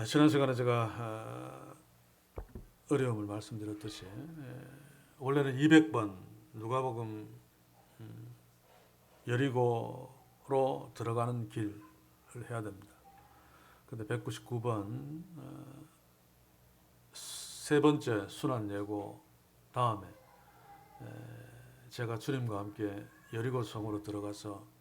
지난 시간에 제가 어려움을 말씀드렸듯이 원래는 200번 누가복음 여리고로 들어가는 길을 해야 됩니다. 근데 199번 세 번째 순환 예고 다음에 제가 주님과 함께 여리고 성으로 들어가서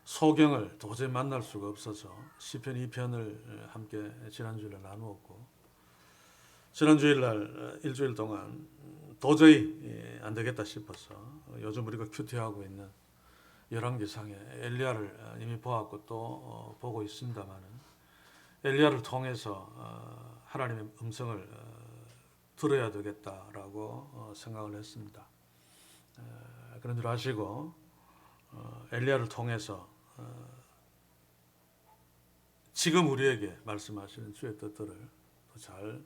소경을 도저히 만날 수가 없어서 시편 2편을 함께 지난주일날 나누었고, 지난주일날 일주일 동안 도저히 안 되겠다 싶어서 요즘 우리가 큐티하고 있는 열왕기상에 엘리야를 이미 보았고 또 보고 있습니다만은, 엘리야를 통해서 하나님의 음성을 들어야 되겠다라고 생각을 했습니다. 그런 줄 아시고 엘리야를 통해서 지금 우리에게 말씀하시는 주의 뜻들을 더 잘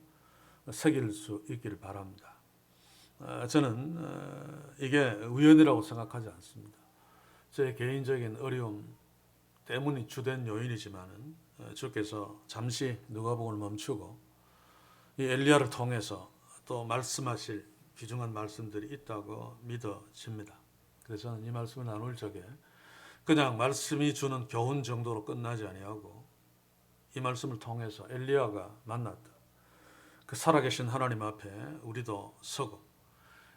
새길 수 있기를 바랍니다. 저는 이게 우연이라고 생각하지 않습니다. 제 개인적인 어려움 때문이 주된 요인이지만은 주께서 잠시 누가복음을 멈추고 이 엘리야를 통해서 또 말씀하실 귀중한 말씀들이 있다고 믿어집니다. 그래서 저는 이 말씀을 나눌 적에 그냥 말씀이 주는 교훈 정도로 끝나지 아니하고 이 말씀을 통해서 엘리야가 만났던 그 살아계신 하나님 앞에 우리도 서고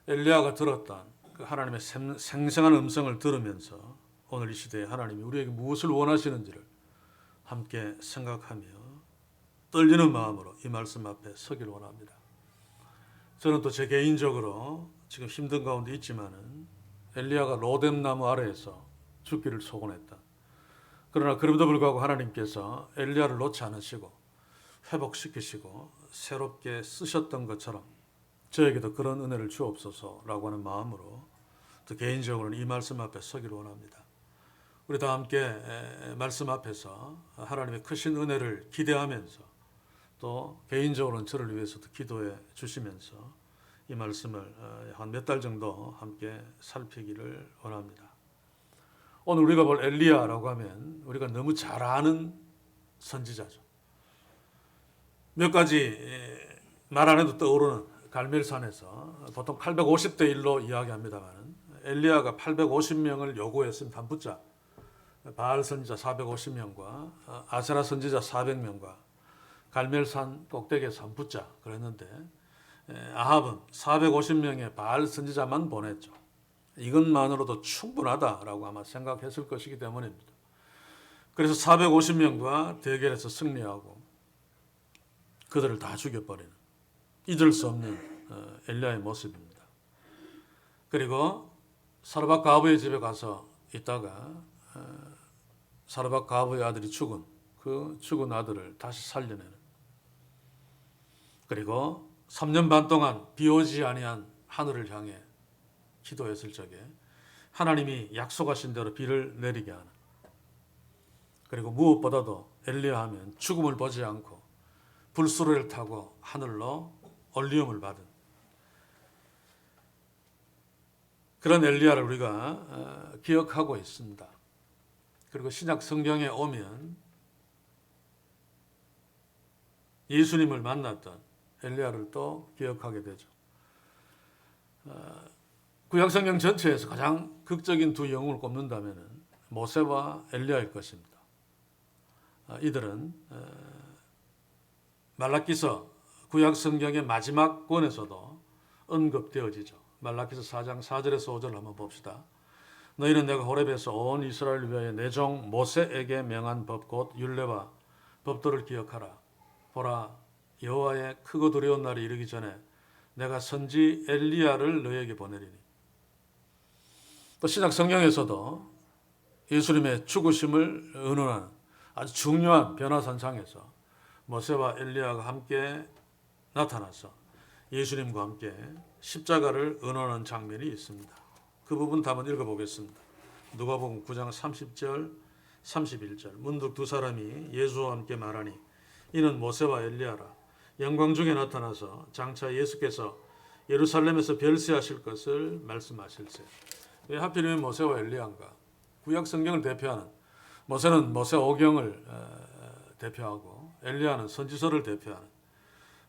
엘리야가 들었던 그 하나님의 생생한 음성을 들으면서 오늘 이 시대에 하나님이 우리에게 무엇을 원하시는지를 함께 생각하며 떨리는 마음으로 이 말씀 앞에 서길 원합니다. 저는 또 제 개인적으로 지금 힘든 가운데 있지만은 엘리야가 로뎀나무 아래에서 죽기를 소원했다. 그러나 그럼에도 불구하고 하나님께서 엘리야를 놓지 않으시고 회복시키시고 새롭게 쓰셨던 것처럼 저에게도 그런 은혜를 주옵소서라고 하는 마음으로 또 개인적으로는 이 말씀 앞에 서기를 원합니다. 우리 다 함께 말씀 앞에서 하나님의 크신 은혜를 기대하면서 또 개인적으로는 저를 위해서도 기도해 주시면서 이 말씀을 한 몇 달 정도 함께 살피기를 원합니다. 오늘 우리가 볼 엘리야라고 하면 우리가 너무 잘 아는 선지자죠. 몇 가지 말 안 해도 떠오르는 갈멜산에서 보통 850대 1로 이야기합니다만 엘리야가 850명을 요구했습니다. 한 붙자. 바알 선지자 450명과 아세라 선지자 400명과 갈멜산 꼭대기에서 한 붙자 그랬는데 아합은 450명의 바알 선지자만 보냈죠. 이것만으로도 충분하다라고 아마 생각했을 것이기 때문입니다. 그래서 450명과 대결해서 승리하고 그들을 다 죽여버리는 잊을 수 없는 엘리야의 모습입니다. 그리고 사르밧 가부의 집에 가서 있다가 사르밧 가부의 아들이 죽은 그 죽은 아들을 다시 살려내는, 그리고 3년 반 동안 비 오지 아니한 하늘을 향해 기도했을 적에 하나님이 약속하신 대로 비를 내리게 하는, 그리고 무엇보다도 엘리야 하면 죽음을 보지 않고 불수로를 타고 하늘로 올리움을 받은 그런 엘리야를 우리가 기억하고 있습니다. 그리고 신약 성경에 오면 예수님을 만났던 엘리야를 또 기억하게 되죠. 구약성경 전체에서 가장 극적인 두 영웅을 꼽는다면 모세와 엘리야일 것입니다. 이들은 말라기서 구약성경의 마지막 권에서도 언급되어지죠. 말라기서 4장 4절에서 5절 한번 봅시다. 너희는 내가 호렙에서 온 이스라엘을 위하여 내 종 모세에게 명한 법 곧 율례와 법도를 기억하라. 보라, 여호와의 크고 두려운 날이 이르기 전에 내가 선지 엘리야를 너희에게 보내리니. 또 신약 성경에서도 예수님의 죽으심을 의논하는 아주 중요한 변화산상에서 모세와 엘리야가 함께 나타나서 예수님과 함께 십자가를 의논하는 장면이 있습니다. 그 부분 한번 읽어보겠습니다. 누가복음 9장 30절 31절. 문득 두 사람이 예수와 함께 말하니 이는 모세와 엘리야라. 영광 중에 나타나서 장차 예수께서 예루살렘에서 별세하실 것을 말씀하실세. 왜 하필이면 모세와 엘리야인가? 구약 성경을 대표하는 모세는 모세오경을 대표하고 엘리야는 선지서를 대표하는.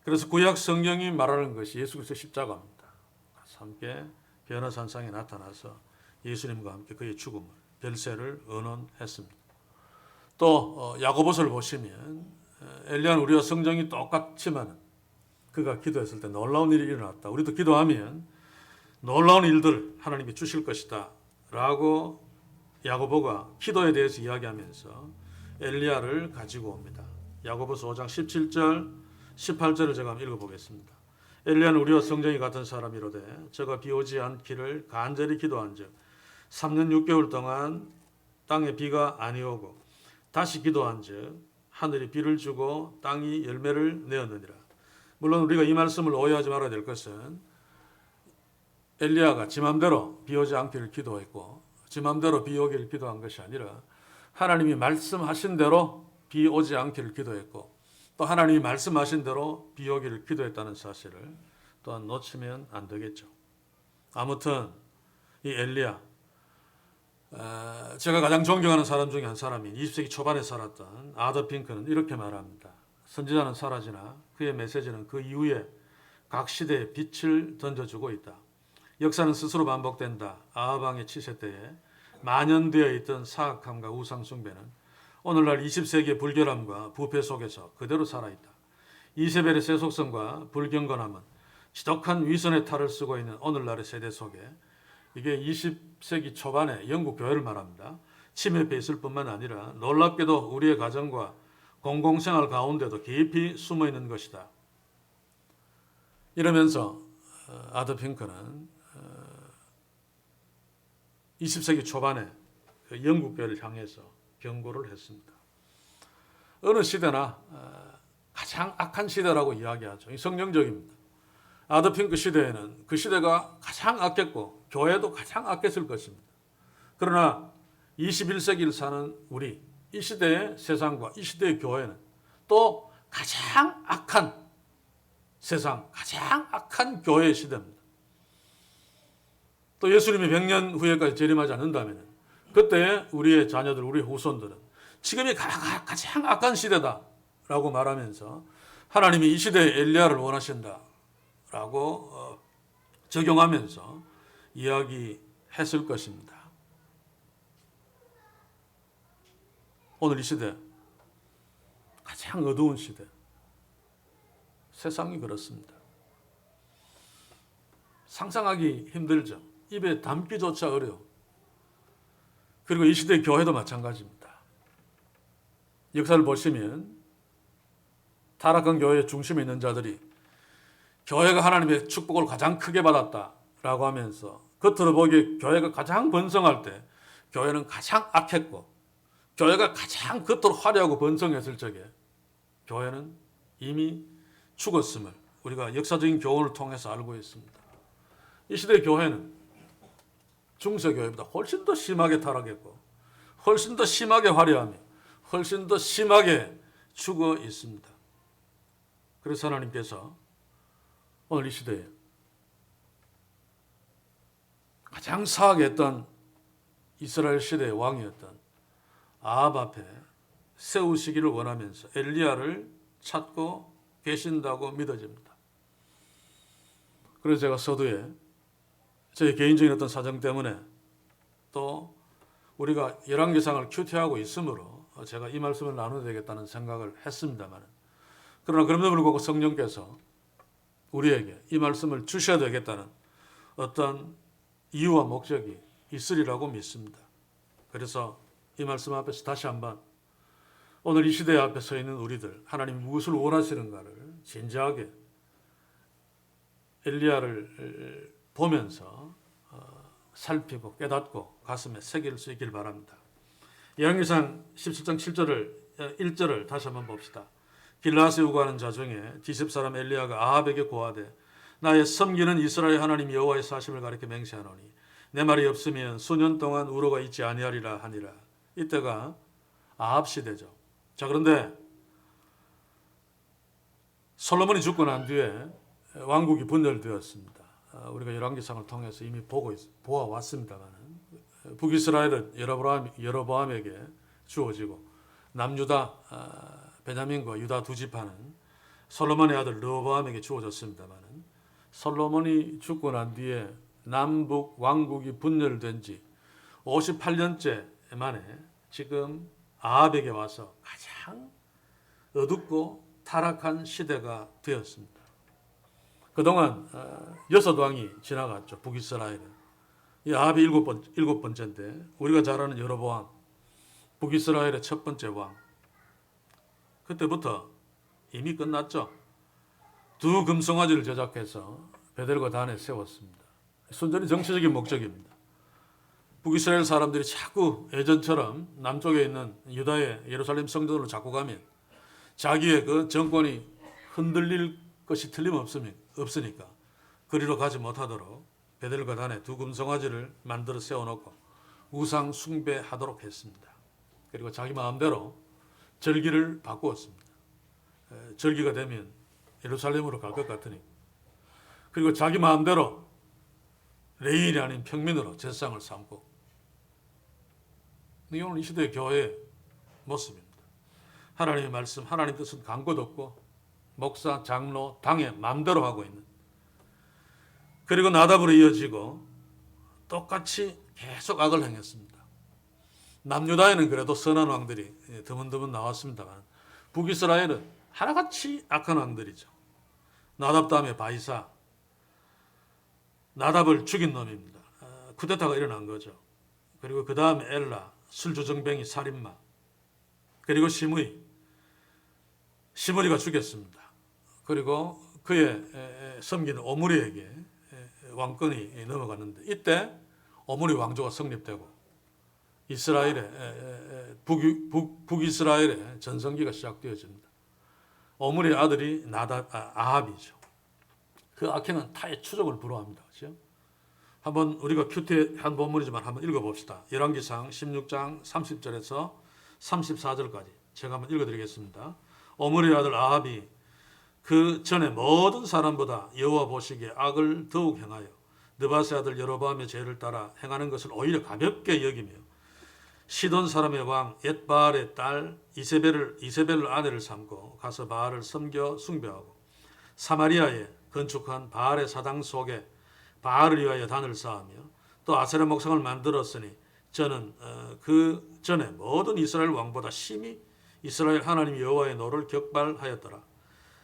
그래서 구약 성경이 말하는 것이 예수 그리스도의 십자가입니다. 함께 변화산상에 나타나서 예수님과 함께 그의 죽음을 별세를 의논했습니다. 또 야고보서를 보시면 엘리야는 우리와 성정이 똑같지만 그가 기도했을 때 놀라운 일이 일어났다. 우리도 기도하면 놀라운 일들을 하나님이 주실 것이다 라고 야고보가 기도에 대해서 이야기하면서 엘리야를 가지고 옵니다. 야고보서 5장 17절 18절을 제가 한번 읽어보겠습니다. 엘리야는 우리와 성정이 같은 사람이로되 저가 비 오지 않기를 간절히 기도한즉 3년 6개월 동안 땅에 비가 아니오고 다시 기도한즉 하늘이 비를 주고 땅이 열매를 내었느니라. 물론 우리가 이 말씀을 오해하지 말아야 될 것은 엘리야가 지 맘대로 비 오지 않기를 기도했고 지 맘대로 비 오기를 기도한 것이 아니라 하나님이 말씀하신 대로 비 오지 않기를 기도했고 또 하나님이 말씀하신 대로 비 오기를 기도했다는 사실을 또한 놓치면 안 되겠죠. 아무튼 이 엘리야, 제가 가장 존경하는 사람 중에 한 사람인 20세기 초반에 살았던 아더 핑크는 이렇게 말합니다. 선지자는 사라지나 그의 메시지는 그 이후에 각 시대에 빛을 던져주고 있다. 역사는 스스로 반복된다. 아합 왕의 치세 때에 만연되어 있던 사악함과 우상 숭배는 오늘날 20세기의 불결함과 부패 속에서 그대로 살아있다. 이세벨의 세속성과 불경건함은 지독한 위선의 탈을 쓰고 있는 오늘날의 세대 속에 이게 20세기 초반에 영국 교회를 말합니다. 침입해 있을 뿐만 아니라 놀랍게도 우리의 가정과 공공생활 가운데도 깊이 숨어 있는 것이다. 이러면서 아더 핑크는 20세기 초반에 영국 교회를 향해서 경고를 했습니다. 어느 시대나 가장 악한 시대라고 이야기하죠. 성경적입니다. 아더 핑크 시대에는 그 시대가 가장 악했고 교회도 가장 악했을 것입니다. 그러나 21세기를 사는 우리, 이 시대의 세상과 이 시대의 교회는 또 가장 악한 세상, 가장 악한 교회의 시대입니다. 또 예수님이 100년 후에까지 재림하지 않는다면 그때 우리의 자녀들, 우리의 후손들은 지금이 가장 악한 시대다라고 말하면서 하나님이 이 시대에 엘리야를 원하신다라고 적용하면서 이야기했을 것입니다. 오늘 이 시대, 가장 어두운 시대, 세상이 그렇습니다. 상상하기 힘들죠. 입에 담기조차 어려워. 그리고 이 시대의 교회도 마찬가지입니다. 역사를 보시면 타락한 교회의 중심에 있는 자들이 교회가 하나님의 축복을 가장 크게 받았다라고 하면서 겉으로 보기에 교회가 가장 번성할 때 교회는 가장 악했고 교회가 가장 겉으로 화려하고 번성했을 적에 교회는 이미 죽었음을 우리가 역사적인 교훈을 통해서 알고 있습니다. 이 시대의 교회는 중세교회보다 훨씬 더 심하게 타락했고 훨씬 더 심하게 화려하며 훨씬 더 심하게 죽어 있습니다. 그래서 하나님께서 오늘 이 시대에 가장 사악했던 이스라엘 시대의 왕이었던 아합 앞에 세우시기를 원하면서 엘리야를 찾고 계신다고 믿어집니다. 그래서 제가 서두에 저희 개인적인 어떤 사정 때문에 또 우리가 열왕기상을 큐티하고 있으므로 제가 이 말씀을 나눠야 되겠다는 생각을 했습니다만 그러나 그럼에도 불구하고 성령께서 우리에게 이 말씀을 주셔야 되겠다는 어떤 이유와 목적이 있으리라고 믿습니다. 그래서 이 말씀 앞에서 다시 한번 오늘 이 시대 앞에 서 있는 우리들 하나님이 무엇을 원하시는가를 진지하게 엘리야를 보면서 살피고 깨닫고 가슴에 새길 수 있길 바랍니다. 열왕기상 17장 1절을 다시 한번 봅시다. 길라앗에 우거하는 자 중에 디십 사람 엘리야가 아합에게 고하되 나의 섬기는 이스라엘 하나님 여호와의 사심을 가리켜 맹세하노니 내 말이 없으면 수년 동안 우로가 있지 아니하리라 하니라. 이때가 아합 시대죠. 자, 그런데 솔로몬이 죽고 난 뒤에 왕국이 분열되었습니다. 우리가 열왕기상을 통해서 이미 보아왔습니다만 북이스라엘은 여로보암에게 주어지고 남유다 베냐민과 유다 두 지파는 솔로몬의 아들 르호보암에게 주어졌습니다만 솔로몬이 죽고 난 뒤에 남북 왕국이 분열된 지 58년째 만에 지금 아합에게 와서 가장 어둡고 타락한 시대가 되었습니다. 그동안 6왕이 지나갔죠. 북이스라엘은. 이 아합이 일곱 번째인데 우리가 잘 아는 여로보암, 북이스라엘의 첫 번째 왕. 그때부터 이미 끝났죠. 두 금송아지를 제작해서 베델과 단에 세웠습니다. 순전히 정치적인 목적입니다. 북이스라엘 사람들이 자꾸 예전처럼 남쪽에 있는 유다의 예루살렘 성전으로 자꾸 가면 자기의 그 정권이 흔들릴 것이 틀림없으니까 그리로 가지 못하도록 베델과 단에 두 금송아지를 만들어 세워놓고 우상 숭배하도록 했습니다. 그리고 자기 마음대로 절기를 바꾸었습니다. 절기가 되면 예루살렘으로 갈 것 같으니. 그리고 자기 마음대로 레인이 아닌 평민으로 제사장을 삼고. 이게 오늘 이 시대의 교회의 모습입니다. 하나님의 말씀, 하나님 뜻은 간 곳 없고 목사, 장로, 당의 마음대로 하고 있는. 그리고 나답으로 이어지고 똑같이 계속 악을 행했습니다. 남유다에는 그래도 선한 왕들이 드문드문 나왔습니다만 북이스라엘은 하나같이 악한 왕들이죠. 나답 다음에 바이사, 나답을 죽인 놈입니다. 쿠데타가 일어난 거죠. 그리고 그 다음에 엘라, 술주정뱅이 살인마, 그리고 시므리가 죽였습니다. 그리고 그의 섬기는 오므리에게 왕권이 넘어갔는데 이때 오므리 왕조가 성립되고 이스라엘의 북이스라엘의 전성기가 시작되어집니다. 오므리의 아들이 아합이죠. 그 악행은 타의 추종을 불허합니다. 그렇죠? 한번 우리가 큐티의 한 본문이지만 한번 읽어봅시다. 열왕기상 16장 30절에서 34절까지 제가 한번 읽어드리겠습니다. 오므리의 아들 아합이 그 전에 모든 사람보다 여호와 보시기에 악을 더욱 행하여 느바세 아들 여로보암의 죄를 따라 행하는 것을 오히려 가볍게 여기며 시돈 사람의 왕 옙바알의 딸 이세벨을 아내를 삼고 가서 바알을 섬겨 숭배하고 사마리아에 건축한 바알의 사당 속에 바알을 위하여 단을 쌓으며 또 아세라 목상을 만들었으니 저는 그 전에 모든 이스라엘 왕보다 심히 이스라엘 하나님 여호와의 노를 격발하였더라.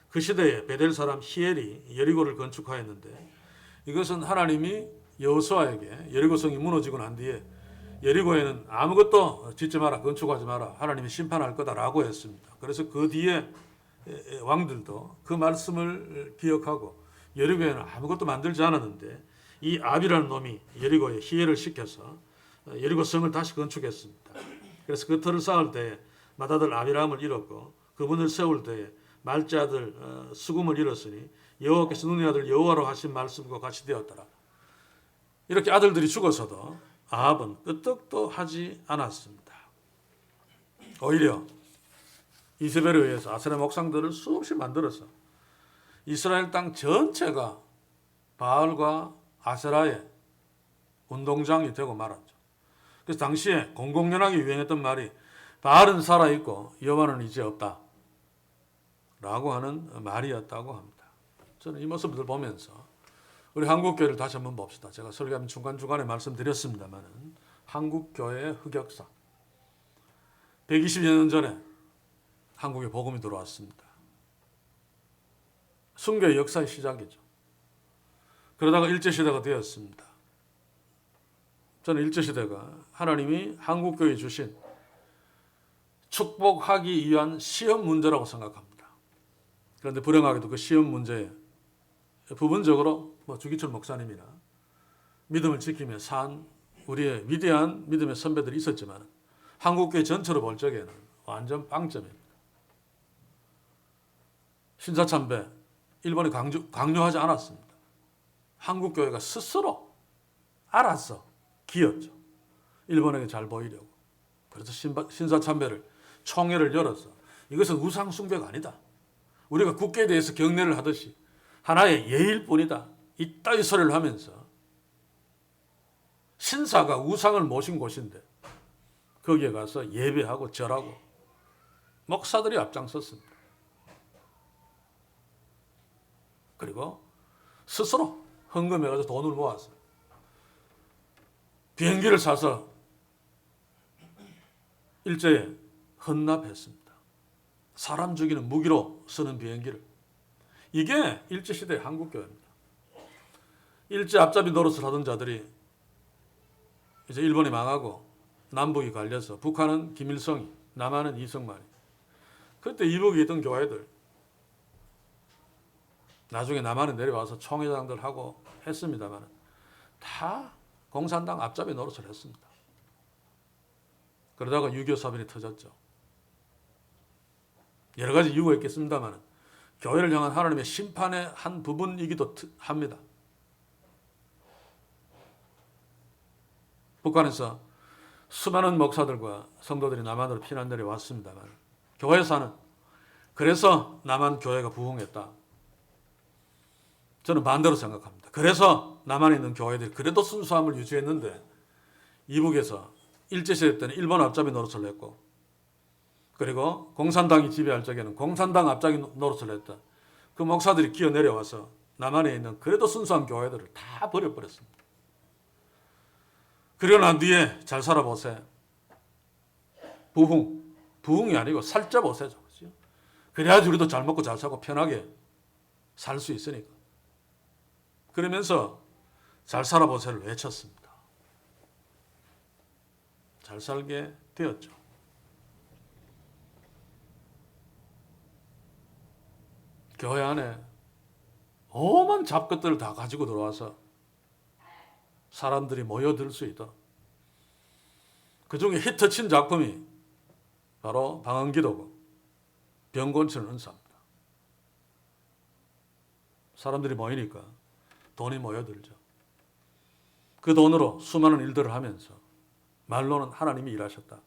그 시대에 베델 사람 히엘이 여리고를 건축하였는데 이것은 하나님이 여호수아에게 여리고성이 무너지고 난 뒤에 여리고에는 아무것도 짓지 마라, 건축하지 마라, 하나님이 심판할 거다라고 했습니다. 그래서 그 뒤에 왕들도 그 말씀을 기억하고 여리고에는 아무것도 만들지 않았는데 이 아비라는 놈이 여리고에 히엘을 시켜서 여리고 성을 다시 건축했습니다. 그래서 그 터를 쌓을 때에 맏아들 아비람을 잃었고 그 문을 세울 때에 말째 아들 수금을 잃었으니 여호와께서 눈의 아들 여호와로 하신 말씀과 같이 되었더라. 이렇게 아들들이 죽어서도 아합은 끄떡도 하지 않았습니다. 오히려 이세벨에 의해서 아세라 목상들을 수없이 만들어서 이스라엘 땅 전체가 바알과 아세라의 운동장이 되고 말았죠. 그래서 당시에 공공연하게 유행했던 말이 바알은 살아있고 여호와는 이제 없다 라고 하는 말이었다고 합니다. 저는 이 모습을 보면서 우리 한국교회를 다시 한번 봅시다. 제가 설교하면 중간중간에 말씀드렸습니다만 한국교회의 흑역사 120여 년 전에 한국에 복음이 들어왔습니다. 순교의 역사의 시작이죠. 그러다가 일제시대가 되었습니다. 저는 일제시대가 하나님이 한국교회에 주신 축복하기 위한 시험 문제라고 생각합니다. 그런데 불행하게도 그 시험 문제에 부분적으로 주기철 목사님이나 믿음을 지키며 산 우리의 위대한 믿음의 선배들이 있었지만 한국교회 전체로 볼 적에는 완전 빵점입니다. 신사참배 일본이 강요하지 않았습니다. 한국교회가 스스로 알아서 기었죠. 일본에게 잘 보이려고. 그래서 신사참배를 총회를 열어서 이것은 우상 숭배가 아니다. 우리가 국계에 대해서 경례를 하듯이 하나의 예일 뿐이다. 이따위 소리를 하면서 신사가 우상을 모신 곳인데 거기에 가서 예배하고 절하고 목사들이 앞장섰습니다. 그리고 스스로 헌금해가지고 돈을 모아서 비행기를 사서 일제에 헌납했습니다. 사람 죽이는 무기로 쓰는 비행기를. 이게 일제시대의 한국교회입니다. 일제 앞잡이 노릇을 하던 자들이 이제 일본이 망하고 남북이 갈려서 북한은 김일성이, 남한은 이승만이. 그때 이북에 있던 교회들 나중에 남한에 내려와서 총회장들 하고 했습니다만 다 공산당 앞잡이 노릇을 했습니다. 그러다가 6.25 사변이 터졌죠. 여러 가지 이유가 있겠습니다만 교회를 향한 하나님의 심판의 한 부분이기도 합니다. 북한에서 수많은 목사들과 성도들이 남한으로 피난 내려왔습니다만 교회사는 그래서 남한 교회가 부흥했다. 저는 반대로 생각합니다. 그래서 남한에 있는 교회들이 그래도 순수함을 유지했는데 이북에서 일제시대 때는 일본 앞잡이 노릇을 했고 그리고 공산당이 지배할 적에는 공산당 앞잡이 노릇을 했다. 그 목사들이 기어 내려와서 남한에 있는 그래도 순수한 교회들을 다 버려버렸습니다. 그리고 난 뒤에 잘 살아보세요. 부흥이 아니고 살쪄보세요. 그래야지 우리도 잘 먹고 잘 살고 편하게 살 수 있으니까. 그러면서 잘 살아보세요를 외쳤습니다. 잘 살게 되었죠. 교회 안에 오만 잡것들을 다 가지고 들어와서 사람들이 모여들 수 있도록 그 중에 히트친 작품이 바로 방언기도고 병곤치는 은사입니다. 사람들이 모이니까 돈이 모여들죠. 그 돈으로 수많은 일들을 하면서 말로는 하나님이 일하셨다.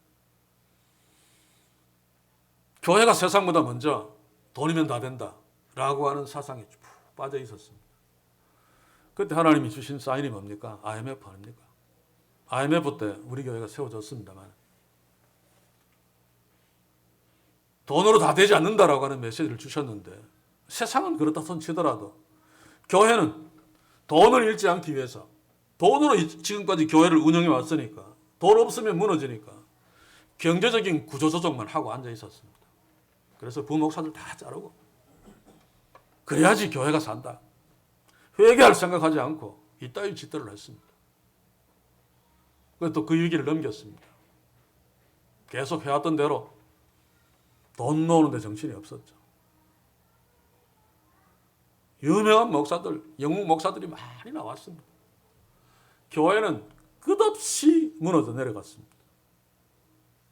교회가 세상보다 먼저 돈이면 다 된다 라고 하는 사상에 푹 빠져 있었습니다. 그때 하나님이 주신 사인이 뭡니까? IMF 아닙니까? IMF 때 우리 교회가 세워졌습니다만 돈으로 다 되지 않는다라고 하는 메시지를 주셨는데 세상은 그렇다 손치더라도 교회는 돈을 잃지 않기 위해서 돈으로 지금까지 교회를 운영해 왔으니까 돈 없으면 무너지니까 경제적인 구조조정만 하고 앉아 있었습니다. 그래서 부목사들 다 자르고 그래야지 교회가 산다. 회개할 생각하지 않고 이따위 짓들을 했습니다. 그래서 또 그 위기를 넘겼습니다. 계속 해왔던 대로 돈 모으는데 정신이 없었죠. 유명한 목사들, 영국 목사들이 많이 나왔습니다. 교회는 끝없이 무너져 내려갔습니다.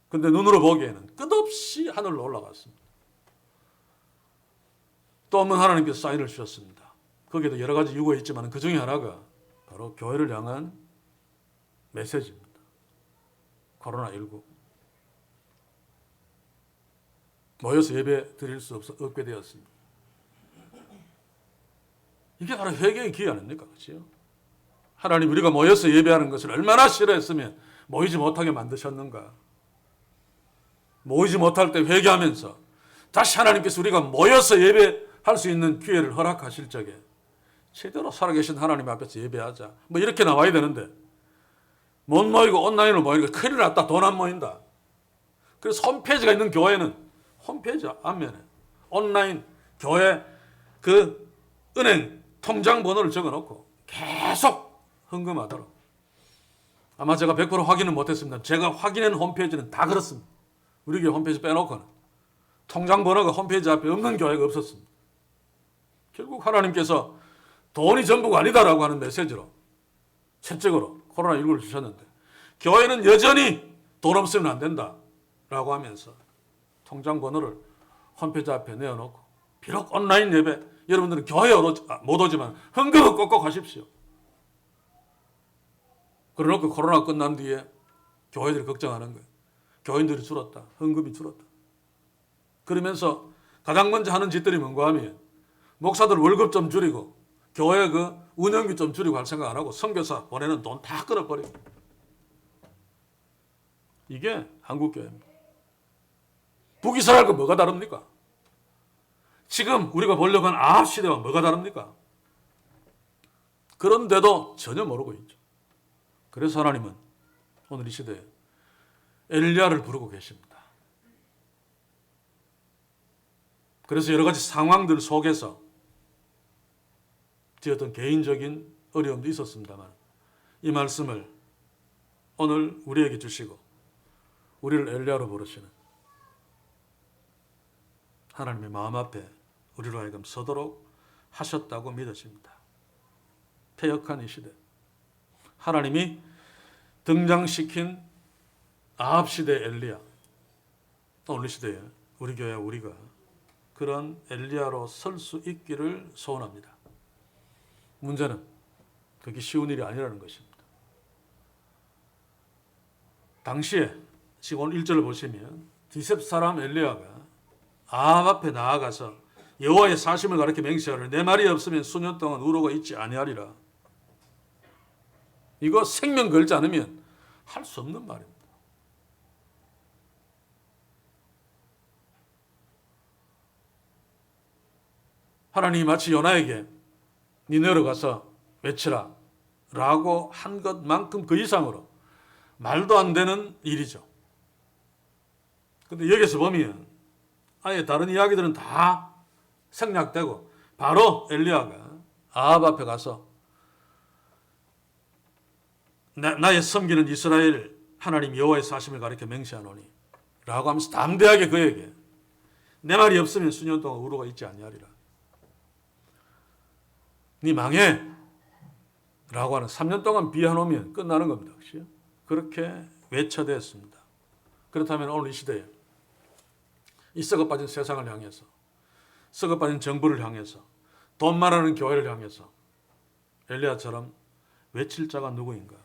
근데 눈으로 보기에는 끝없이 하늘로 올라갔습니다. 또 한 번 하나님께서 사인을 주셨습니다. 거기에도 여러 가지 이유가 있지만 그 중에 하나가 바로 교회를 향한 메시지입니다. 코로나19. 모여서 예배 드릴 수 없게 되었습니다. 이게 바로 회개의 기회 아닙니까? 그렇죠? 하나님 우리가 모여서 예배하는 것을 얼마나 싫어했으면 모이지 못하게 만드셨는가. 모이지 못할 때 회개하면서 다시 하나님께서 우리가 모여서 예배할 수 있는 기회를 허락하실 적에 제대로 살아계신 하나님 앞에서 예배하자. 뭐 이렇게 나와야 되는데 못 모이고 온라인으로 모이니까 큰일 났다. 돈 안 모인다. 그래서 홈페이지가 있는 교회는 홈페이지 앞면에 온라인 교회 그 은행 통장 번호를 적어놓고 계속 헌금하도록. 아마 제가 100% 확인은 못했습니다. 제가 확인한 홈페이지는 다 그렇습니다. 우리 교회 홈페이지 빼놓고는 통장 번호가 홈페이지 앞에 없는 교회가 없었습니다. 결국 하나님께서 돈이 전부가 아니다라고 하는 메시지로 채찍으로 코로나19를 주셨는데 교회는 여전히 돈 없으면 안 된다라고 하면서 통장 번호를 홈페이지 앞에 내어놓고 비록 온라인 예배 여러분들은 교회에 못 오지만 헌금은 꼭꼭 하십시오. 그러놓고 코로나 끝난 뒤에 교회들이 걱정하는 거예요. 교인들이 줄었다. 헌금이 줄었다. 그러면서 가장 먼저 하는 짓들이 뭔가 하면 목사들 월급 좀 줄이고 교회 그 운영비 좀 줄이고 할 생각 안 하고 선교사 보내는 돈 다 끊어버리고. 이게 한국교회입니다. 북이스라엘과 뭐가 다릅니까? 지금 우리가 보려고 하는 아합 시대와 뭐가 다릅니까? 그런데도 전혀 모르고 있죠. 그래서 하나님은 오늘 이 시대에 엘리야를 부르고 계십니다. 그래서 여러 가지 상황들 속에서 제 어떤 개인적인 어려움도 있었습니다만 이 말씀을 오늘 우리에게 주시고 우리를 엘리야로 부르시는 하나님의 마음 앞에 우리로 하여금 서도록 하셨다고 믿어집니다. 패역한 이 시대, 하나님이 등장시킨 아합 시대 엘리야, 오늘 시대에 우리 교회 우리가 그런 엘리야로 설 수 있기를 소원합니다. 문제는 그게 쉬운 일이 아니라는 것입니다. 당시에 지금 오늘 1절을 보시면 디셉 사람 엘리야가 아합 앞에 나아가서 여호와의 사심을 가리켜 맹세하려 내 말이 없으면 수년 동안 우로가 있지 아니하리라. 이거 생명 걸지 않으면 할 수 없는 말입니다. 하나님이 마치 요나에게 니네로 가서 외치라 라고 한 것만큼 그 이상으로 말도 안 되는 일이죠. 근데 여기서 보면 아예 다른 이야기들은 다 생략되고 바로 엘리야가 아합 앞에 가서 나의 섬기는 이스라엘 하나님 여호와의 사심을 가리켜 맹세하노니 라고 하면서 담대하게 그에게 내 말이 없으면 수년 동안 우로가 있지 아니하리라. 네 망해 라고 하는 3년 동안 비워놓으면 끝나는 겁니다. 그렇게 외쳐댔습니다. 그렇다면 오늘 이 시대에 이 썩어빠진 세상을 향해서 썩어빠진 정부를 향해서 돈 말하는 교회를 향해서 엘리야처럼 외칠 자가 누구인가?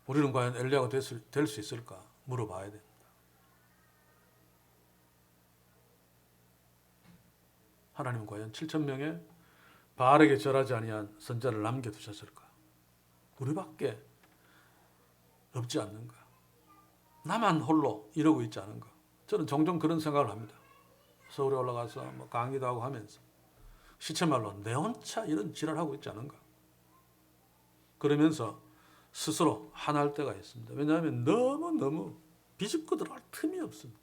우리는 과연 엘리야가 될 수 있을까? 물어봐야 됩니다. 하나님은 과연 7,000명의 바알에게 절하지 아니한 선자를 남겨두셨을까? 우리밖에 없지 않는가? 나만 홀로 이러고 있지 않은가? 저는 종종 그런 생각을 합니다. 서울에 올라가서 강의도 하고 하면서 시체말로 내 혼자 이런 지랄하고 있지 않은가? 그러면서 스스로 화날 때가 있습니다. 왜냐하면 너무 비집고 들어갈 틈이 없습니다.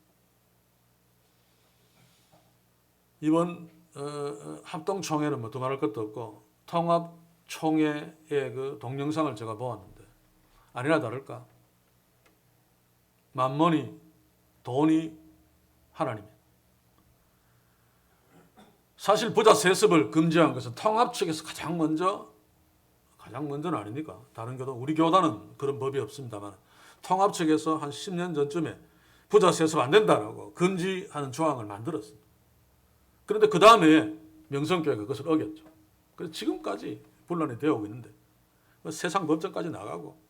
이번 합동총회는 뭐 두말할 것도 없고 통합총회의 그 동영상을 제가 보았는데 아니나 다를까 만mon이 돈이 하나님이에요. 사실 부자 세습을 금지한 것은 통합 측에서 가장 먼저는 아닙니까? 다른 교단, 우리 교단은 그런 법이 없습니다만 통합 측에서 한 10년 전쯤에 부자 세습 안 된다라고 금지하는 조항을 만들었습니다. 그런데 그 다음에 명성교회가 그것을 어겼죠. 그래서 지금까지 분란이 되어 오고 있는데 세상 법정까지 나가고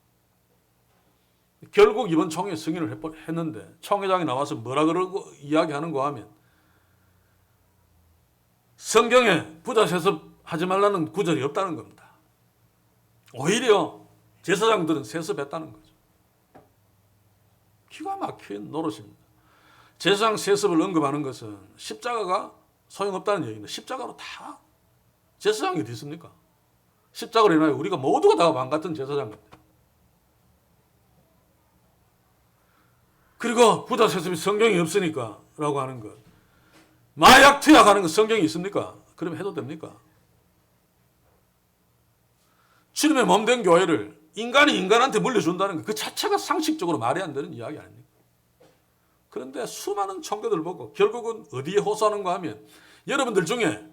결국 이번 총회 승인을 했는데 총회장이 나와서 뭐라 그러고 이야기하는가 하면 성경에 부자 세습하지 말라는 구절이 없다는 겁니다. 오히려 제사장들은 세습했다는 거죠. 기가 막힌 노릇입니다. 제사장 세습을 언급하는 것은 십자가가 소용없다는 얘기입니다. 십자가로 다 제사장이 어디 있습니까? 십자가로 인하여 우리가 모두가 다 망같은 제사장입니다. 그리고 부자 세습이 성경이 없으니까 라고 하는 것. 마약 투약하는 건 성경이 있습니까? 그럼 해도 됩니까? 주님의 몸된 교회를 인간이 인간한테 물려준다는 것 그 자체가 상식적으로 말이 안 되는 이야기 아닙니까? 그런데 수많은 총교들 보고 결국은 어디에 호소하는가 하면 여러분들 중에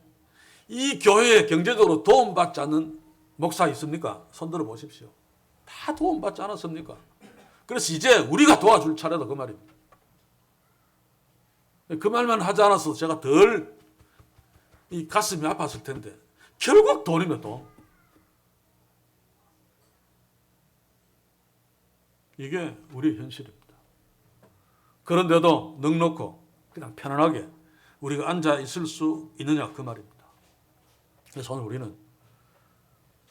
이 교회에 경제적으로 도움받지 않는 목사 있습니까? 손들어 보십시오. 다 도움받지 않았습니까? 그래서 이제 우리가 도와줄 차례다 그 말입니다. 그 말만 하지 않았어도 제가 덜 이 가슴이 아팠을 텐데 결국 돈이면 돈. 이게 우리의 현실입니다. 그런데도 넉넉고 그냥 편안하게 우리가 앉아 있을 수 있느냐 그 말입니다. 그래서 오늘 우리는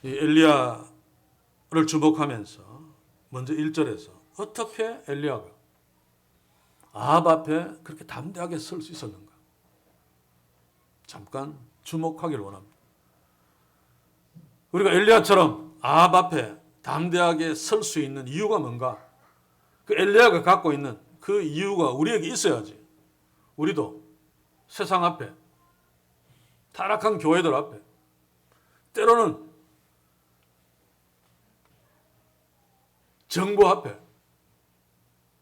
이 엘리야를 주목하면서 먼저 1절에서 어떻게 엘리야가 아합 앞에 그렇게 담대하게 설 수 있었는가? 잠깐 주목하기를 원합니다. 우리가 엘리야처럼 아합 앞에 담대하게 설 수 있는 이유가 뭔가? 그 엘리야가 갖고 있는 그 이유가 우리에게 있어야지. 우리도 세상 앞에, 타락한 교회들 앞에, 때로는 정부 앞에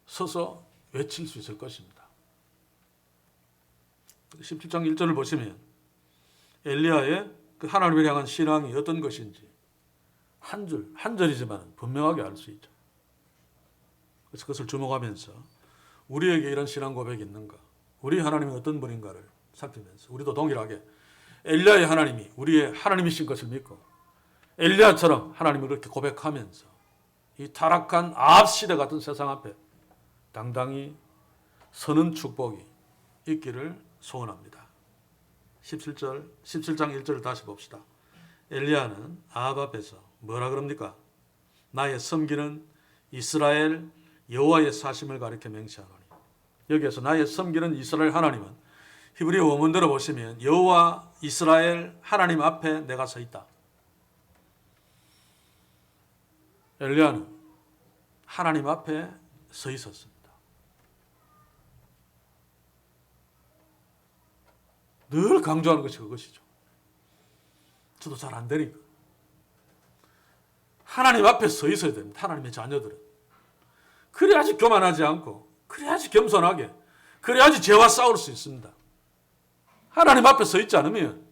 서서 외칠 수 있을 것입니다. 17장 1절을 보시면 엘리야의 그 하나님을 향한 신앙이 어떤 것인지 한 절이지만 분명하게 알 수 있죠. 그래서 그것을 주목하면서 우리에게 이런 신앙 고백이 있는가? 우리 하나님이 어떤 분인가를 살피면서 우리도 동일하게 엘리야의 하나님이 우리의 하나님이신 것을 믿고 엘리야처럼 하나님을 그렇게 고백하면서 이 타락한 아합 시대 같은 세상 앞에 당당히 서는 축복이 있기를 소원합니다. 17장 1절을 다시 봅시다. 엘리야는 아합 앞에서 뭐라 그럽니까? 나의 섬기는 이스라엘 여호와의 사심을 가리켜 맹세하노니. 여기에서 나의 섬기는 이스라엘 하나님은 히브리어 원문대로 보시면 여호와 이스라엘 하나님 앞에 내가 서 있다. 엘리야는 하나님 앞에 서 있었습니다. 늘 강조하는 것이 그것이죠. 저도 잘 안 되니까. 하나님 앞에 서 있어야 됩니다. 하나님의 자녀들은. 그래야지 교만하지 않고, 그래야지 겸손하게, 그래야지 죄와 싸울 수 있습니다. 하나님 앞에 서 있지 않으면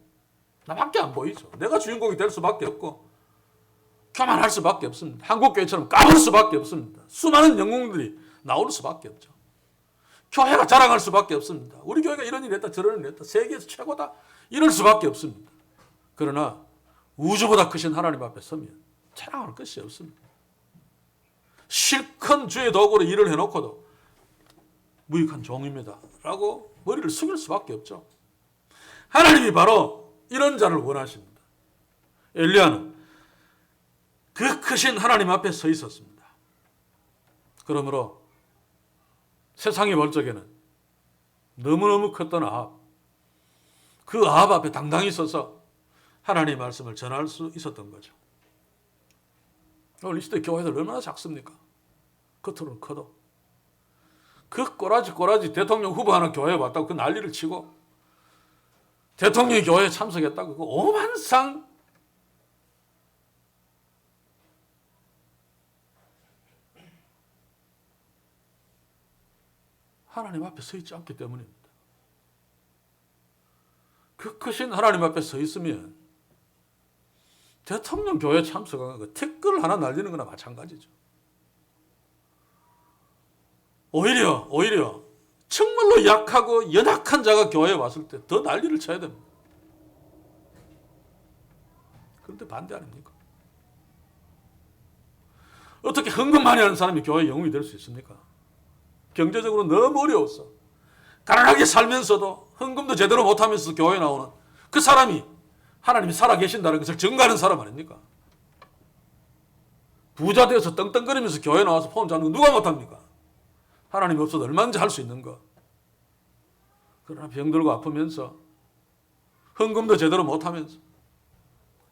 나밖에 안 보이죠. 내가 주인공이 될 수밖에 없고 교만할 수밖에 없습니다. 한국교회처럼 까불 수밖에 없습니다. 수많은 영웅들이 나올 수밖에 없죠. 교회가 자랑할 수밖에 없습니다. 우리 교회가 이런 일 했다 저런 일 했다 세계에서 최고다 이럴 수밖에 없습니다. 그러나 우주보다 크신 하나님 앞에 서면 자랑할 것이 없습니다. 실컷 주의 도구로 일을 해놓고도 무익한 종입니다 라고 머리를 숙일 수밖에 없죠. 하나님이 바로 이런 자를 원하십니다. 엘리야는 그 크신 하나님 앞에 서 있었습니다. 그러므로 세상이 볼 적에는 너무너무 컸던 아합, 그 아합 앞에 당당히 서서 하나님의 말씀을 전할 수 있었던 거죠. 오늘 이 시대 교회들 얼마나 작습니까? 겉으로는 커도. 그 꼬라지 대통령 후보 하나 교회에 왔다고 그 난리를 치고 대통령이 교회에 참석했다고 그 오만상 하나님 앞에 서 있지 않기 때문입니다. 그 크신 하나님 앞에 서 있으면 대통령 교회 참석한 그 댓글 하나 날리는 거나 마찬가지죠. 오히려 정말로 약하고 연약한 자가 교회에 왔을 때 더 난리를 쳐야 됩니다. 그런데 반대 아닙니까? 어떻게 헌금 많이 하는 사람이 교회 영웅이 될 수 있습니까? 경제적으로 너무 어려웠어. 가난하게 살면서도 헌금도 제대로 못하면서 교회에 나오는 그 사람이 하나님이 살아계신다는 것을 증거하는 사람 아닙니까? 부자 되어서 떵떵거리면서 교회에 나와서 폼 잡는 거 누가 못합니까? 하나님이 없어도 얼마든지 할 수 있는 거. 그러나 병들고 아프면서 헌금도 제대로 못하면서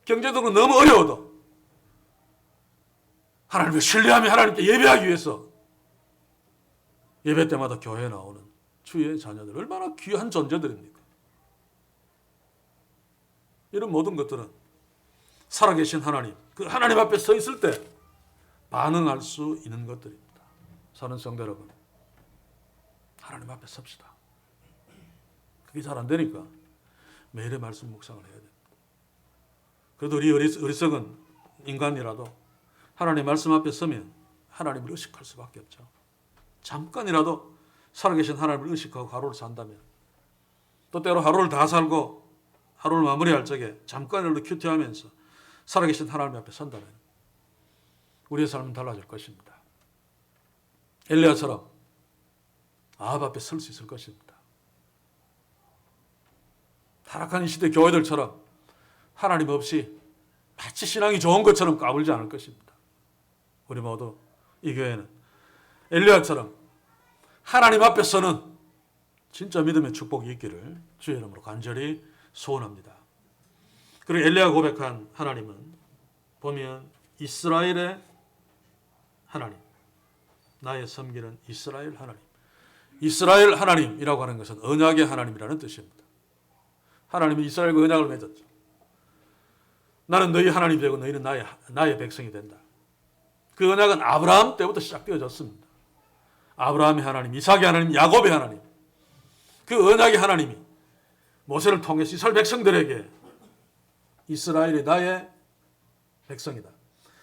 경제적으로 너무 어려워도 하나님을 신뢰하며 하나님께 예배하기 위해서 예배 때마다 교회에 나오는 주의 자녀들 얼마나 귀한 존재들입니까? 이런 모든 것들은 살아계신 하나님, 그 하나님 앞에 서 있을 때 반응할 수 있는 것들입니다. 사는 성도 여러분, 하나님 앞에 섭시다. 그게 잘 안 되니까 매일의 말씀 묵상을 해야 됩니다. 그래도 우리 어리석은 인간이라도 하나님 말씀 앞에 서면 하나님을 의식할 수밖에 없죠. 잠깐이라도 살아계신 하나님을 의식하고 하루를 산다면, 또 때로 하루를 다 살고 하루를 마무리할 적에 잠깐이라도 큐티하면서 살아계신 하나님 앞에 선다면 우리의 삶은 달라질 것입니다. 엘리야처럼 아합 앞에 설 수 있을 것입니다. 타락한 이 시대 교회들처럼 하나님 없이 마치 신앙이 좋은 것처럼 까불지 않을 것입니다. 우리 모두 이 교회는 엘리야처럼 하나님 앞에서는 진짜 믿음의 축복이 있기를 주의 이름으로 간절히 소원합니다. 그리고 엘리야가 고백한 하나님은 보면 이스라엘의 하나님, 나의 섬기는 이스라엘 하나님. 이스라엘 하나님이라고 하는 것은 언약의 하나님이라는 뜻입니다. 하나님은 이스라엘과 언약을 맺었죠. 나는 너희 하나님이 되고 너희는 나의 백성이 된다. 그 언약은 아브라함 때부터 시작되어졌습니다. 아브라함의 하나님, 이삭의 하나님, 야곱의 하나님. 그 언약의 하나님이 모세를 통해서 이스라엘 백성들에게 이스라엘이 나의 백성이다.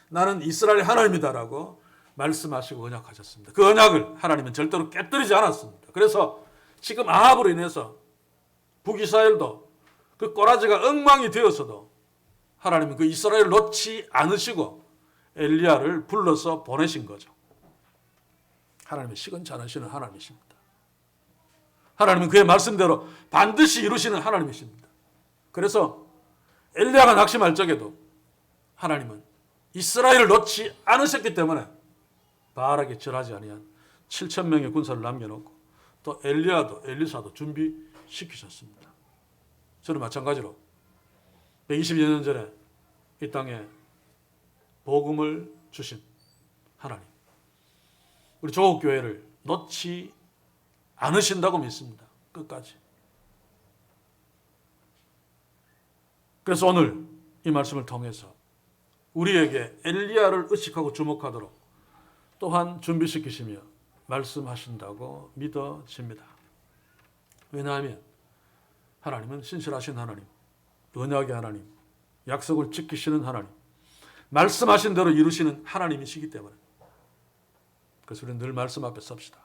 나는 이스라엘의 하나님이다라고 말씀하시고 언약하셨습니다. 그 언약을 하나님은 절대로 깨뜨리지 않았습니다. 그래서 지금 아합으로 인해서 북이스라엘도 그 꼬라지가 엉망이 되어서도 하나님은 그 이스라엘을 놓지 않으시고 엘리야를 불러서 보내신 거죠. 하나님은 시건치 않으시는 하나님이십니다. 하나님은 그의 말씀대로 반드시 이루시는 하나님이십니다. 그래서 엘리야가 낙심할 적에도 하나님은 이스라엘을 놓지 않으셨기 때문에 바알에게 절하지 아니한 7,000명의 군사를 남겨놓고 또 엘리야도 엘리사도 준비시키셨습니다. 저는 마찬가지로 120여 년 전에 이 땅에 복음을 주신 하나님, 우리 조국교회를 놓지 않으신다고 믿습니다. 끝까지. 그래서 오늘 이 말씀을 통해서 우리에게 엘리야를 의식하고 주목하도록 또한 준비시키시며 말씀하신다고 믿어집니다. 왜냐하면 하나님은 신실하신 하나님, 언약의 하나님, 약속을 지키시는 하나님, 말씀하신 대로 이루시는 하나님이시기 때문에 그래서 우리는 늘 말씀 앞에 섭시다.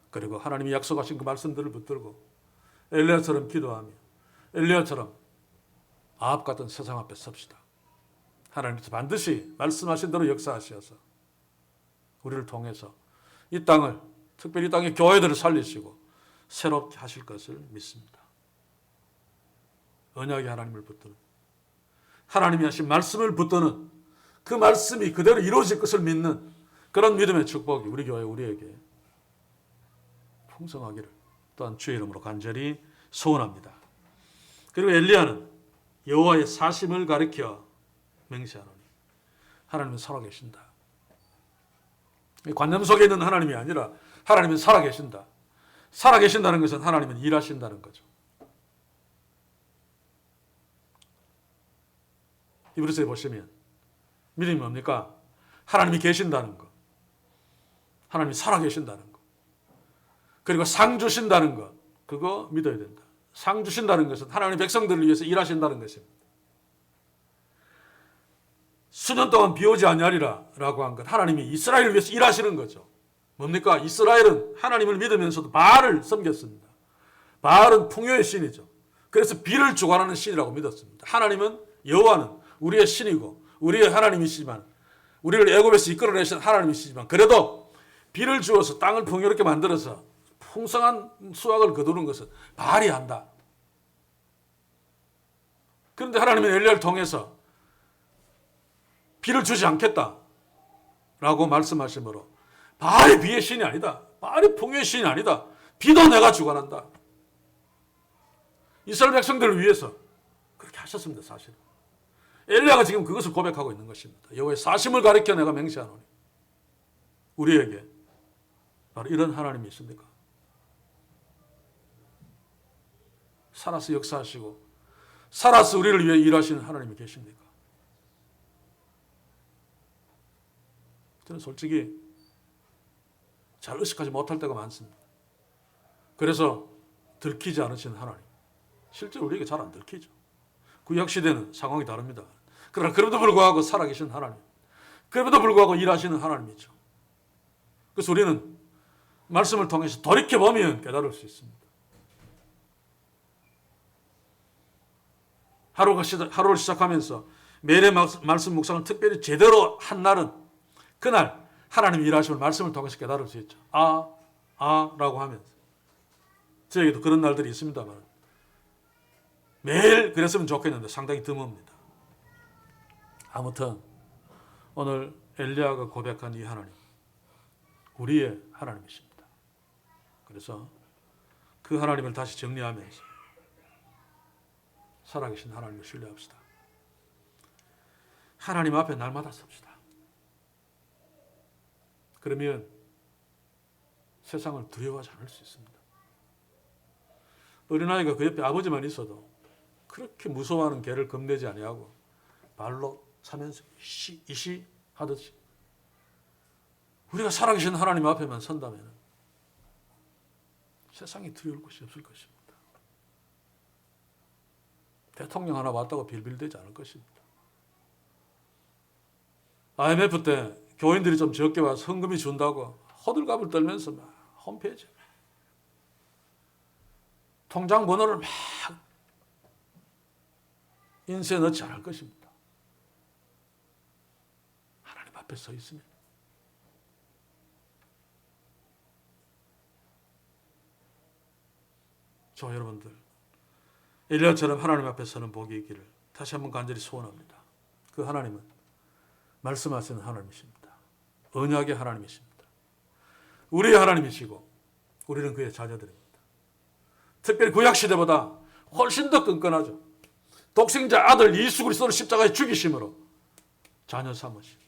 그리고 하나님이 약속하신 그 말씀들을 붙들고 엘리야처럼 기도하며 엘리야처럼 아합 같은 세상 앞에 섭시다. 하나님께서 반드시 말씀하신 대로 역사하셔서 우리를 통해서 이 땅을, 특별히 이 땅의 교회들을 살리시고 새롭게 하실 것을 믿습니다. 언약의 하나님을 붙드는, 하나님이 하신 말씀을 붙드는, 그 말씀이 그대로 이루어질 것을 믿는 그런 믿음의 축복이 우리 교회 우리에게 풍성하기를 또한 주의 이름으로 간절히 소원합니다. 그리고 엘리야는 여호와의 사심을 가리켜 맹세하노니 하나님은 살아계신다. 관념 속에 있는 하나님이 아니라 하나님은 살아계신다. 살아계신다는 것은 하나님은 일하신다는 거죠. 이브리서에 보시면 믿음이 뭡니까? 하나님이 계신다는 것, 하나님이 살아계신다는 것, 그리고 상 주신다는 것, 그거 믿어야 된다. 상 주신다는 것은 하나님의 백성들을 위해서 일하신다는 것입니다. 수년 동안 비 오지 아니하리라 라고 한 것, 하나님이 이스라엘을 위해서 일하시는 거죠. 뭡니까? 이스라엘은 하나님을 믿으면서도 바알을 섬겼습니다. 바알은 풍요의 신이죠. 그래서 비를 주관하는 신이라고 믿었습니다. 하나님은, 여호와는 우리의 신이고 우리의 하나님이시지만, 우리를 애굽에서 이끌어내신 하나님이시지만, 그래도 비를 주어서 땅을 풍요롭게 만들어서 풍성한 수확을 거두는 것은 바알이 한다. 그런데 하나님은 엘리야를 통해서 비를 주지 않겠다라고 말씀하시므로 바알이 비의 신이 아니다. 바알이 풍요의 신이 아니다. 비도 내가 주관한다. 이스라엘 백성들을 위해서 그렇게 하셨습니다. 사실 엘리야가 지금 그것을 고백하고 있는 것입니다. 여호와의 사심을 가리켜 내가 맹세하노니. 우리에게 바로 이런 하나님이 있습니까? 살아서 역사하시고 살아서 우리를 위해 일하시는 하나님이 계십니까? 저는 솔직히 잘 의식하지 못할 때가 많습니다. 그래서 들키지 않으시는 하나님, 실제로 우리에게 잘 안 들키죠. 구약시대는 상황이 다릅니다. 그러나 그럼에도 불구하고 살아계신 하나님, 그럼에도 불구하고 일하시는 하나님이죠. 그래서 우리는 말씀을 통해서 돌이켜보면 깨달을 수 있습니다. 하루를 시작하면서 매일의 말씀 묵상을 특별히 제대로 한 날은 그날 하나님 일하심을 말씀을 통해서 깨달을 수 있죠. 라고 하면서. 저에게도 그런 날들이 있습니다만 매일 그랬으면 좋겠는데 상당히 드뭅니다. 아무튼 오늘 엘리야가 고백한 이 하나님, 우리의 하나님이십니다. 그래서 그 하나님을 다시 정리하면서 살아계신 하나님을 신뢰합시다. 하나님 앞에 날마다 섭시다. 그러면 세상을 두려워하지 않을 수 있습니다. 어린아이가 그 옆에 아버지만 있어도 그렇게 무서워하는 개를 겁내지 아니하고 발로 차면서 이시 하듯이 우리가 살아계신 하나님 앞에만 선다면 세상이 두려울 것이 없을 것입니다. 대통령 하나 왔다고 빌빌대지 않을 것입니다. IMF 때 교인들이 좀 적게 와서 헌금이 준다고 호들갑을 떨면서 막 홈페이지에 통장 번호를 막 인쇄해 넣지 않을 것입니다. 하나님 앞에 서 있으면 저 여러분들 엘리야처럼 하나님 앞에 서는 복이 있기를 다시 한번 간절히 소원합니다. 그 하나님은 말씀하시는 하나님이십니다. 언약의 하나님이십니다. 우리의 하나님이시고 우리는 그의 자녀들입니다. 특별히 구약시대보다 훨씬 더 끈끈하죠. 독생자 아들 예수 그리스도를 십자가에 죽이심으로 자녀 삼으심.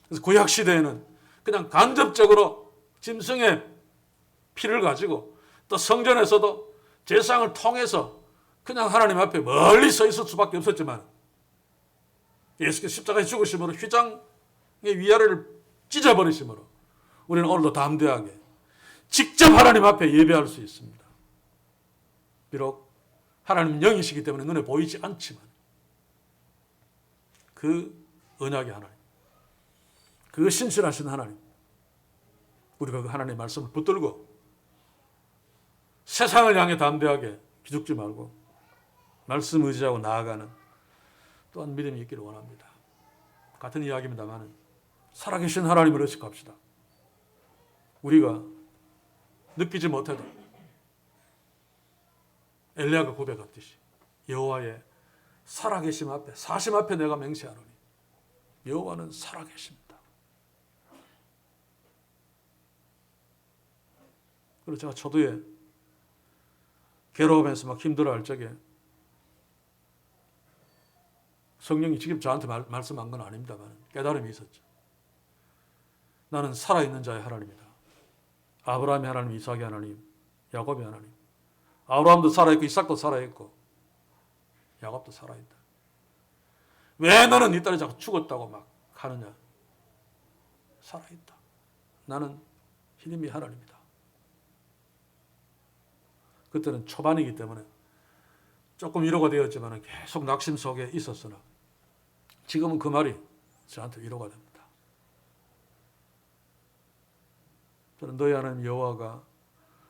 그래서 구약시대에는 그냥 간접적으로 짐승의 피를 가지고 또 성전에서도 제사장을 통해서 그냥 하나님 앞에 멀리 서 있을 수밖에 없었지만 예수께서 십자가에 죽으심으로 휘장의 위아래를 찢어버리심으로 우리는 오늘도 담대하게 직접 하나님 앞에 예배할 수 있습니다. 비록 하나님은 영이시기 때문에 눈에 보이지 않지만 그 언약의 하나님, 그 신실하신 하나님, 우리가 그 하나님의 말씀을 붙들고 세상을 향해 담대하게 기죽지 말고 말씀 의지하고 나아가는 또한 믿음이 있기를 원합니다. 같은 이야기입니다만 살아계신 하나님을 의식합시다. 우리가 느끼지 못해도 엘리야가 고백했듯이 여호와의 살아계심 앞에 사심 앞에 내가 맹세하노니 여호와는 살아계십니다. 그리고 제가 초도에 괴로우면서 막 힘들어할 적에 성령이 지금 저한테 말씀한 건 아닙니다만 깨달음이 있었죠. 나는 살아있는 자의 하나님이다. 아브라함의 하나님, 이삭의 하나님, 야곱의 하나님. 아브라함도 살아있고 이삭도 살아있고 야곱도 살아있다. 왜 너는 네 딸이 자꾸 죽었다고 막 하느냐. 살아있다. 나는 히림이 하나님이다. 그때는 초반이기 때문에 조금 위로가 되었지만 계속 낙심 속에 있었으나 지금은 그 말이 저한테 위로가 됩니다. 저는 너희 하나님 여호와가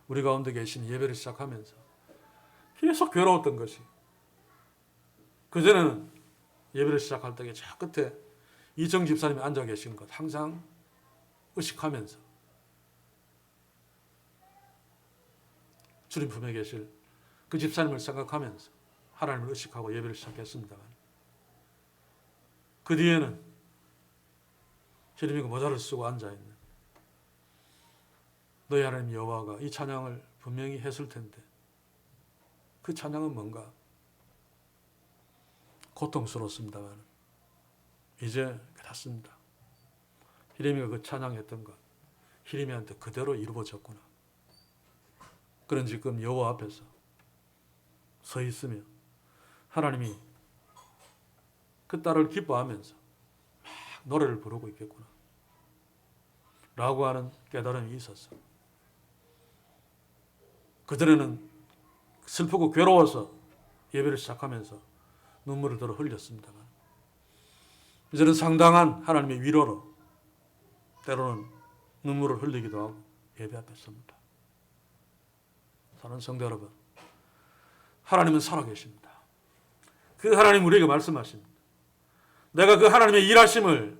우리 가운데 계신 예배를 시작하면서 계속 괴로웠던 것이 그전에는 예배를 시작할 때 저 끝에 이정 집사님이 앉아 계신 것 항상 의식하면서 주님 품에 계실 그 집사님을 생각하면서 하나님을 의식하고 예배를 시작했습니다만 그 뒤에는 예레미야가 모자를 쓰고 앉아있는 너희 하나님 여호와가 이 찬양을 분명히 했을 텐데 그 찬양은 뭔가 고통스럽습니다만 이제 깨닫습니다. 예레미야가 그 찬양했던 것 예레미야한테 그대로 이루어졌구나. 그런 지금 여호와 앞에서 서 있으며 하나님이 그 딸을 기뻐하면서 막 노래를 부르고 있겠구나 라고 하는 깨달음이 있었어. 그전에는 슬프고 괴로워서 예배를 시작하면서 눈물을 들어 흘렸습니다만 이제는 상당한 하나님의 위로로 때로는 눈물을 흘리기도 하고 예배 앞에 섭니다. 사랑하는 성도 여러분, 하나님은 살아계십니다. 그 하나님 우리에게 말씀하십니다. 내가 그 하나님의 일하심을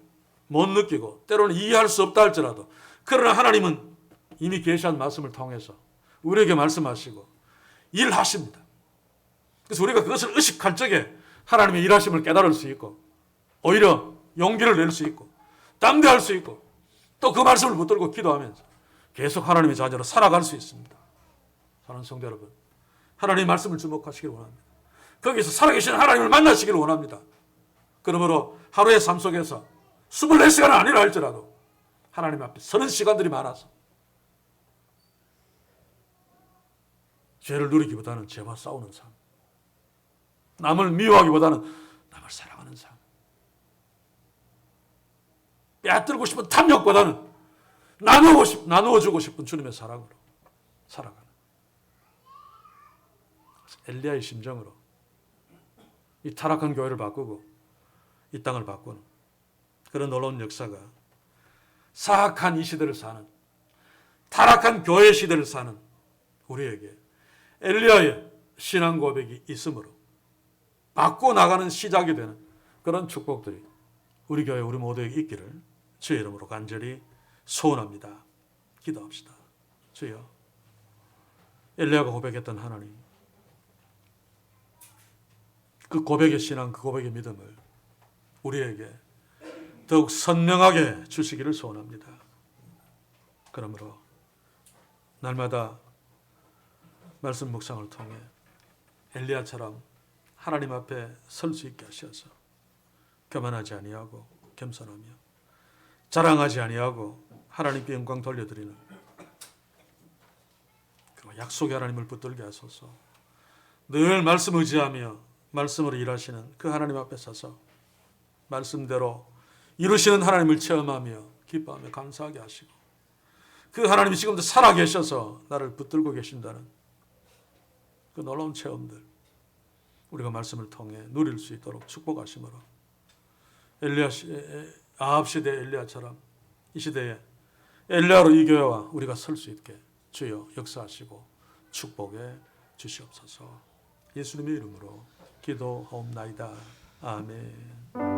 못 느끼고 때로는 이해할 수 없다 할지라도 그러나 하나님은 이미 계시한 말씀을 통해서 우리에게 말씀하시고 일하십니다. 그래서 우리가 그것을 의식할 적에 하나님의 일하심을 깨달을 수 있고 오히려 용기를 낼 수 있고 담대할 수 있고 또 그 말씀을 붙들고 기도하면서 계속 하나님의 자녀로 살아갈 수 있습니다. 사랑하는 성도 여러분, 하나님의 말씀을 주목하시길 원합니다. 거기서 살아계신 하나님을 만나시기를 원합니다. 그러므로 하루의 삶 속에서 24시간은 아니라 할지라도 하나님 앞에 서는 시간들이 많아서 죄를 누리기보다는 죄와 싸우는 삶, 남을 미워하기보다는 남을 사랑하는 삶, 빼앗들고 싶은 탐욕보다는 나누어주고 싶은 주님의 사랑으로 살아가는 엘리야의 심정으로 이 타락한 교회를 바꾸고 이 땅을 바꾸는 그런 놀라운 역사가 사악한 이 시대를 사는, 타락한 교회 시대를 사는 우리에게 엘리야의 신앙 고백이 있으므로 바꾸어 나가는 시작이 되는 그런 축복들이 우리 교회 우리 모두에게 있기를 주의 이름으로 간절히 소원합니다. 기도합시다. 주여, 엘리야가 고백했던 하나님, 그 고백의 신앙, 그 고백의 믿음을 우리에게 더욱 선명하게 주시기를 소원합니다. 그러므로 날마다 말씀 묵상을 통해 엘리야처럼 하나님 앞에 설 수 있게 하셔서 교만하지 아니하고 겸손하며 자랑하지 아니하고 하나님께 영광 돌려드리는 그리고 약속의 하나님을 붙들게 하소서. 늘 말씀 의지하며 말씀으로 일하시는 그 하나님 앞에 서서 말씀대로 이루시는 하나님을 체험하며 기뻐하며 감사하게 하시고, 그 하나님이 지금도 살아계셔서 나를 붙들고 계신다는 그 놀라운 체험들 우리가 말씀을 통해 누릴 수 있도록 축복하심으로 아합 시대 엘리야처럼 이 시대에 엘리야로 이 교회와 우리가 설 수 있게 주여 역사하시고 축복해 주시옵소서. 예수님의 이름으로 기도하옵나이다. 아멘.